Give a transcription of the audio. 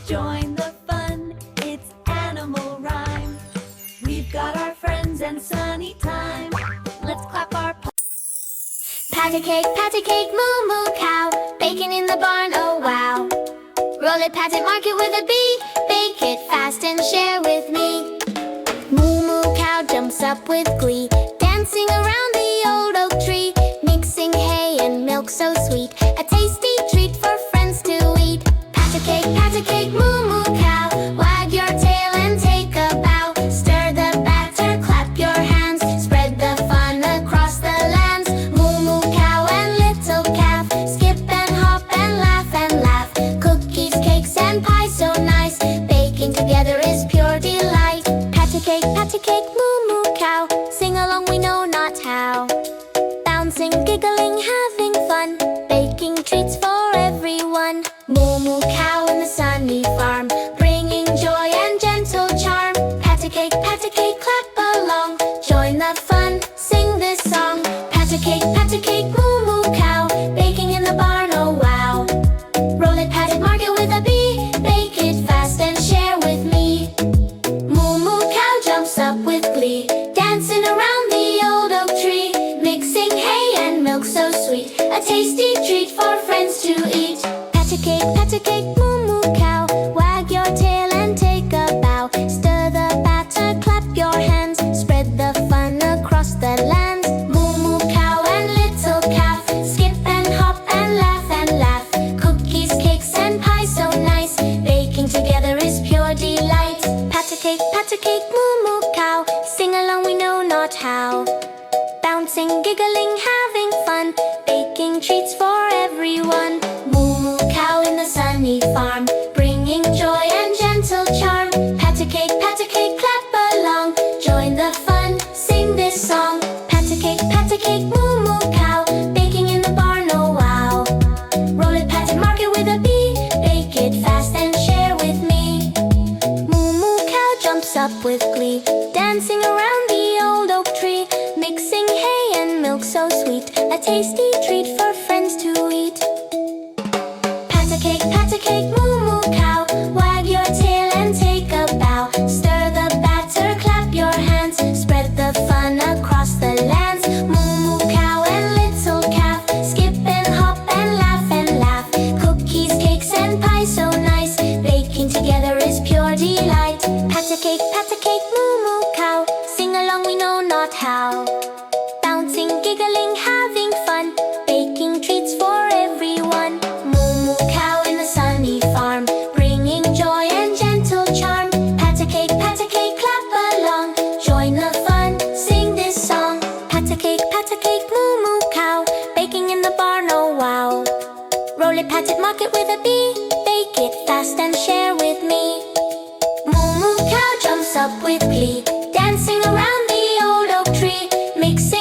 Join the fun, it's animal rhyme. We've got our friends and sunny time. Let's clap our paws. Patty cake, moo moo cow. Bacon in the barn, oh wow. Roll it, pat it, mark it with a B. Bake it fast and share with me. Moo moo cow jumps up with glee, dancing around the old oak tree, mixing hay and milk so sweet, a tasty treat for friends to eat. Pat a cake, moo moo cow. Wag your tail and take a bow. Stir the batter, clap your hands, spread the fun across the lands. Moo moo cow and little calf, skip and hop and laugh. Cookies, cakes and pies so nice, baking together is pure delight. Pat a cake, moo moo cow. Sing along, we know not how. Bouncing, giggling, having fun, baking treats for everyone. Moo moo cow in the sunny farm, bringing joy and gentle charm. Pat a cake, clap along, join the fun, sing this song. Pat a cake, moo moo cow. Baking in the barn, oh wow. Roll it, pat it, mark it with a B. Bake it fast and share with me. Moo moo cow jumps up with glee, dancing around the old oak tree, mixing hay and milk so sweet, a tasty treat for friends to eat. Pat a cake, moo moo cow. Wag your tail and take a bow. Stir the batter, clap your hands, spread the fun across the lands. Moo moo cow and little calf, skip and hop and laugh. Cookies, cakes and pies so nice, baking together is pure delight. Pat a cake, moo moo cow. Sing along, we know not how. Bouncing, giggling, having fun, baking treats for everyone. Moo moo cow in the sunny farm, bringing joy and gentle charm. Pat a cake, clap along, join the fun, sing this song. Pat a cake, moo moo cow. Baking in the barn, oh wow. Roll it, pat it, mark it with a B. Bake it fast and share with me. Moo moo cow jumps up with glee, dancing around the old oak tree, mixing hay and milk so sweet, a tasty treat for friends to eat. Pat a cake, moo moo cow. Wag your tail and take a bow. Stir the batter, clap your hands, spread the fun across the lands. Moo moo cow and little calf, skip and hop and laugh. Cookies, cakes and pies so nice, baking together is pure delight. Pat a cake, moo moo cow. Sing along, we know not how. Bouncing, giggling, having fun, baking treats for everyone. Moo moo cow in the sunny farm, bringing joy and gentle charm. Pat a cake, clap along, join the fun, sing this song. Pat a cake, moo moo cow. Baking in the barn, oh wow. Roll it, pat it, mark it with a B. Bake it fast and share with me. Moo moo cow jumps up with glee, dancing around the old oak tree, mixing